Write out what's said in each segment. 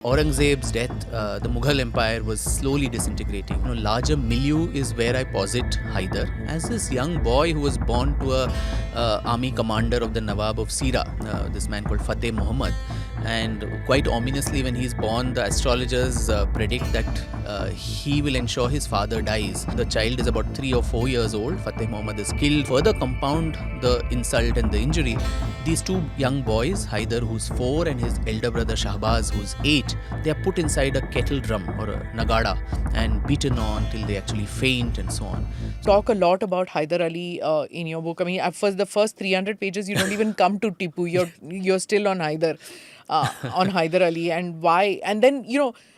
Aurangzeb's death, the Mughal Empire was slowly disintegrating. Larger milieu is where I posit Hyder as this young boy who was born to a army commander of the Nawab of Sira, this man called Fateh Muhammad. And quite ominously, when he's born, the astrologers predict that he will ensure his father dies. The child is about 3 or 4 years old. Fateh Muhammad is killed. Further compound the insult and the injury, these two young boys, Hyder, who's 4, and his elder brother Shahbaz, who's 8, they are put inside a kettle drum or a nagada and beaten on till they actually faint and so on. Talk a lot about Hyder Ali in your book. I mean, at first, the first 300 pages, you don't even come to Tipu. You're still on Hyder Ali, and why? And then,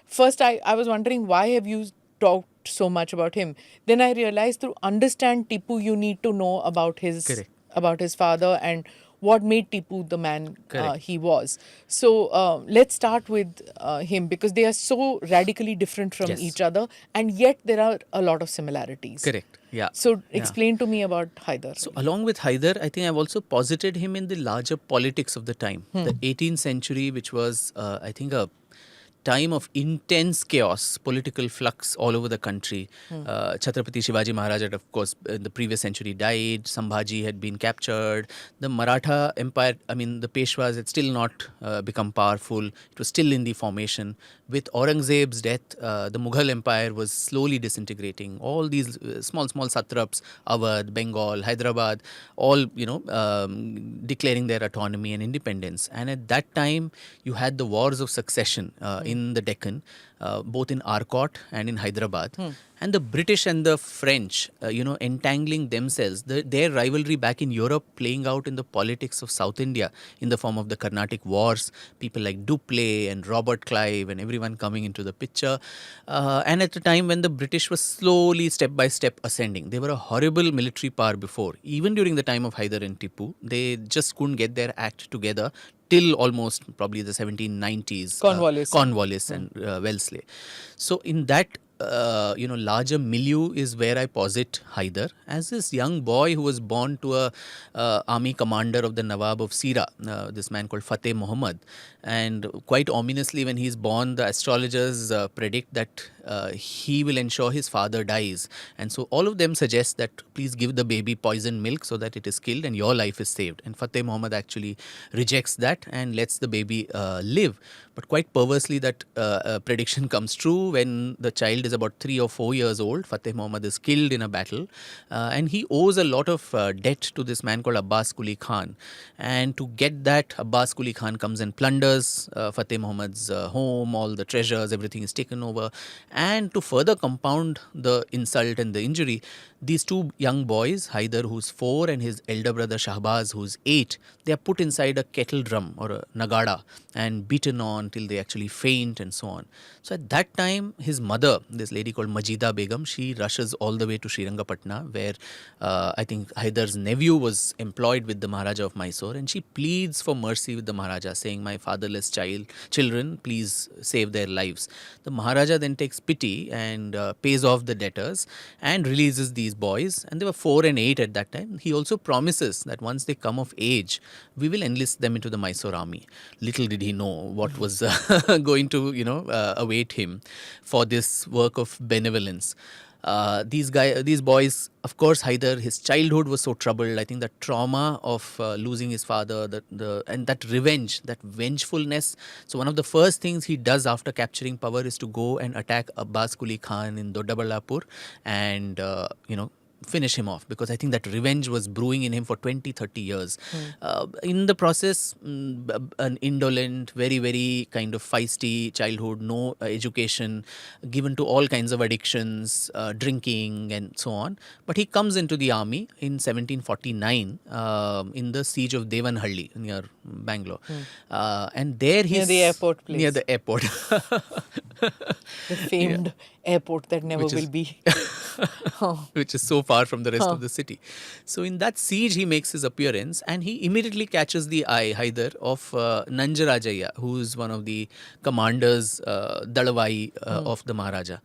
first I was wondering, why have you talked so much about him? Then I realized, to understand Tipu, you need to know about his Correct. about his father and what made Tipu the man Correct. he was. So let's start with him, because they are so radically different from Yes. each other, and yet there are a lot of similarities. Correct. Yeah. So explain to me about Hyder. So along with Hyder, I think I've also posited him in the larger politics of the time. The 18th century, which was, I think, a time of intense chaos, political flux all over the country. Chhatrapati Shivaji Maharaj had, of course, in the previous century died. Sambhaji had been captured. The Maratha Empire, the Peshwas had still not become powerful. It was still in the formation. With Aurangzeb's death, the Mughal Empire was slowly disintegrating. All these small satraps, Awadh, Bengal, Hyderabad, all, declaring their autonomy and independence. And at that time, you had the wars of succession in the Deccan, both in Arcot and in Hyderabad. And the British and the French, entangling themselves, their rivalry back in Europe playing out in the politics of South India in the form of the Carnatic Wars, people like Dupleix and Robert Clive and everyone coming into the picture. And at a time when the British were slowly, step by step, ascending. They were a horrible military power before. Even during the time of Hyder and Tipu, they just couldn't get their act together till almost probably the 1790s. Cornwallis and Wellesley. So in that larger milieu is where I posit Hyder as this young boy who was born to a army commander of the Nawab of Sira, this man called Fateh Muhammad. And quite ominously, when he's born, the astrologers predict that he will ensure his father dies. And so all of them suggest that please give the baby poisoned milk so that it is killed and your life is saved. And Fateh Muhammad actually rejects that and lets the baby live. But quite perversely, that prediction comes true when the child is about 3 or 4 years old. Fateh Muhammad is killed in a battle, and he owes a lot of debt to this man called Abbas Quli Khan. And to get that, Abbas Quli Khan comes and plunders Fateh Muhammad's home, all the treasures, everything is taken over. And to further compound the insult and the injury, these two young boys, Hyder, who's 4, and his elder brother Shahbaz, who's 8, they are put inside a kettle drum or a nagada and beaten on till they actually faint and so on. So at that time, his mother, this lady called Majida Begum, she rushes all the way to Srirangapatna, where I think Hyder's nephew was employed with the Maharaja of Mysore, and she pleads for mercy with the Maharaja, saying, my fatherless children, please save their lives. The Maharaja then takes pity and pays off the debtors and releases these boys. And they were 4 and 8 at that time. He also promises that once they come of age, we will enlist them into the Mysore army. Little did he know what was going to, await him for this work of benevolence. These boys, of course, Hyder, his childhood was so troubled. I think the trauma of losing his father, and that revenge, that vengefulness. So one of the first things he does after capturing power is to go and attack Abbas Quli Khan in Doddaballapur and, finish him off, because I think that revenge was brewing in him for 20-30 years. In the process, an indolent, very, very kind of feisty childhood, no education, given to all kinds of addictions, drinking and so on. But he comes into the army in 1749 in the siege of Devanhalli near Bangalore. And there he's... Near the airport place. Near the airport. The famed airport that never Which will is be. which is so far from the rest of the city. So in that siege, he makes his appearance, and he immediately catches the eye, Hyder, of Nanjarajaya, who is one of the commanders, Dalavai of the Maharaja.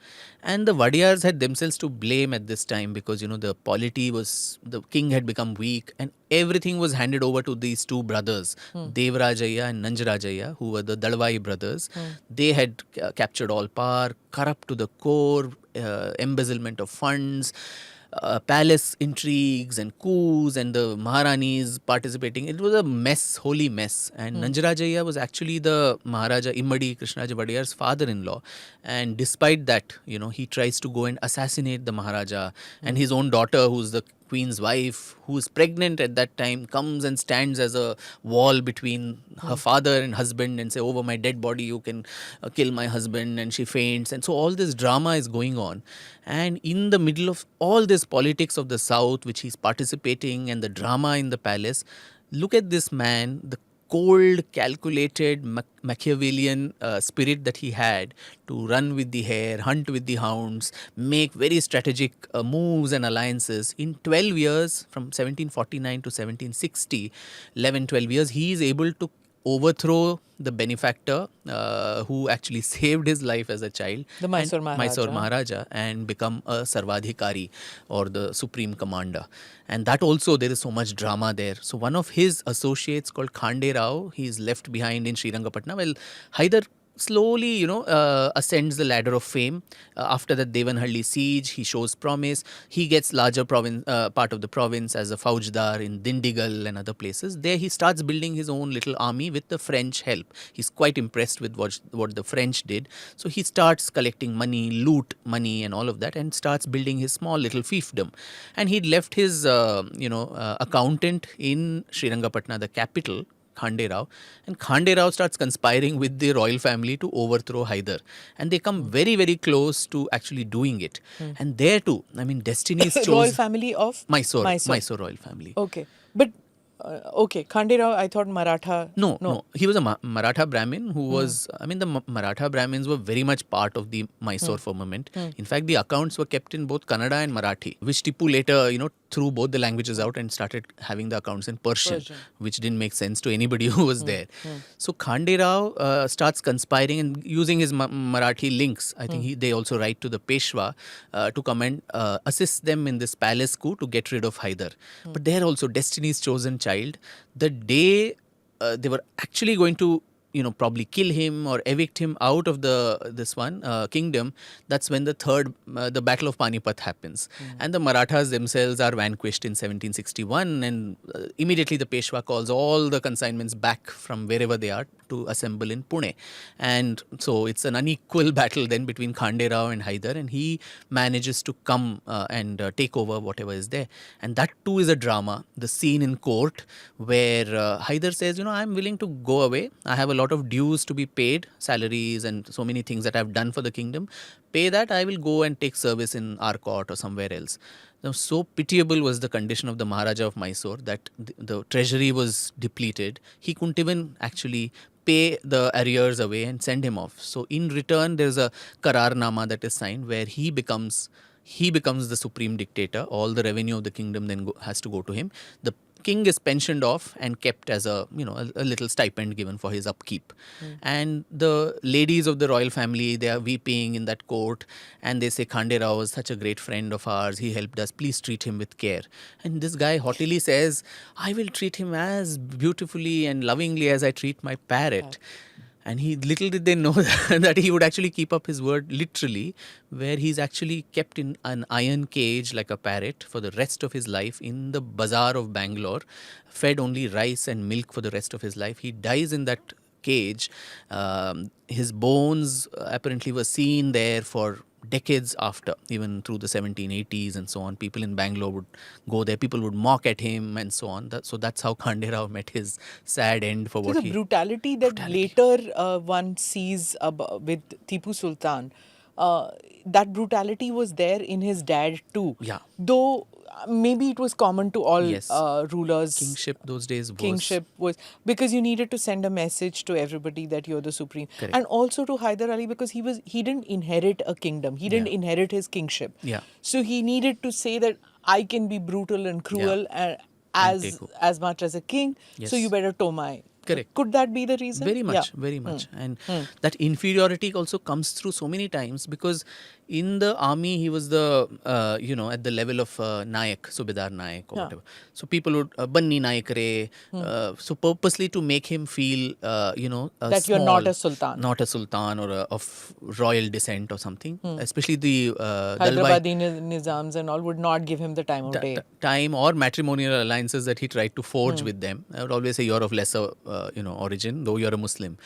And the Vadiyars had themselves to blame at this time because, the polity was, the king had become weak, and everything was handed over to these two brothers, Devrajaya and Nanjarajaya, who were the Dalavai brothers. They had captured all power, corrupt to the core, embezzlement of funds, palace intrigues and coups, and the Maharanis participating. It was a mess, holy mess. And Nanjarajaya was actually the Maharaja Immadi Krishnaja Vadiyar's father-in-law. And despite that, he tries to go and assassinate the Maharaja. And his own daughter, who's the queen's wife, who is pregnant at that time, comes and stands as a wall between her father and husband and say, over my dead body you can kill my husband, and she faints. And so all this drama is going on, and in the middle of all this politics of the south which he's participating and the drama in the palace, look at this man, the cold, calculated, Machiavellian spirit that he had to run with the hare, hunt with the hounds, make very strategic moves and alliances. In 12 years, from 1749 to 1760, 11, 12 years, he is able to overthrow the benefactor who actually saved his life as a child, The Mysore and Maharaja. Mysore Maharaja, and become a Sarvadhikari, or the supreme commander. And that also, there is so much drama there. So one of his associates called Khande Rao, he is left behind in Srirangapatna. Well, Hyder slowly, ascends the ladder of fame. After the Devanhalli siege, he shows promise. He gets larger part of the province as a Faujdar in Dindigal and other places. There he starts building his own little army with the French help. He's quite impressed with what the French did. So he starts collecting money, loot money and all of that, and starts building his small little fiefdom. And he'd left his, accountant in Srirangapatna, the capital, Khande Rao, and Khande Rao starts conspiring with the royal family to overthrow Hyder, and they come very, very close to actually doing it. And there too, I mean, destiny is chosen. Royal family of Mysore royal family. Okay, but okay, Khande Rao, I thought Maratha. No. He was a Maratha Brahmin who was, I mean, the Maratha Brahmins were very much part of the Mysore firmament. In fact, the accounts were kept in both Kannada and Marathi, which Tipu later, threw both the languages out and started having the accounts in Persian, which didn't make sense to anybody who was there. So Khande Rao starts conspiring and using his Marathi links. I think they also write to the Peshwa to come and assist them in this palace coup to get rid of Hyder. But there also, destiny's chosen child. The day they were actually going to probably kill him or evict him out of this kingdom, that's when the Battle of Panipat happens. And the Marathas themselves are vanquished in 1761, and immediately the Peshwa calls all the consignments back from wherever they are to assemble in Pune. And so it's an unequal battle then between Khande Rao and Hyder, and he manages to come and take over whatever is there. And that too is a drama. The scene in court where Hyder says, I'm willing to go away. I have a lot of dues to be paid, salaries and so many things that I've done for the kingdom. Pay that, I will go and take service in our court or somewhere else. Now, so pitiable was the condition of the Maharaja of Mysore that the treasury was depleted. He couldn't even actually pay the arrears away and send him off. So in return, there's a Kararnama that is signed where he becomes the supreme dictator. All the revenue of the kingdom then has to go to him. The king is pensioned off and kept as a little stipend given for his upkeep. And the ladies of the royal family, they are weeping in that court, and they say, Khande Rao was such a great friend of ours, he helped us, please treat him with care. And this guy haughtily says, I will treat him as beautifully and lovingly as I treat my parrot. And little did they know that he would actually keep up his word literally, where he's actually kept in an iron cage like a parrot for the rest of his life in the bazaar of Bangalore, fed only rice and milk for the rest of his life. He dies in that cage. His bones apparently were seen there for decades after, even through the 1780s and so on. People in Bangalore would go there, people would mock at him and so on. So that's how Khande Rao met his sad end for The brutality that later one sees with Tipu Sultan, that brutality was there in his dad too. Yeah. Though maybe it was common to all Yes. rulers. Kingship those days was. Kingship was because you needed to send a message to everybody that you're the supreme, Correct. and also to Hyder Ali because he didn't inherit a kingdom, he didn't inherit his kingship. Yeah. So he needed to say that I can be brutal and cruel And take over. as much as a king. Yes. So you better toe my. Correct. Could that be the reason? Very much, Yeah. very much. And that inferiority also comes through so many times because in the army he was the, at the level of Nayak, Subedar Nayak or whatever. So people would, Banni Nayak re, so purposely to make him feel, That small, you're not a sultan. Not a sultan or of royal descent or something. Especially the Hyderabadi Nizams and all would not give him the time of day. time or matrimonial alliances that he tried to forge with them. I would always say you're of lesser, origin, though you're a Muslim.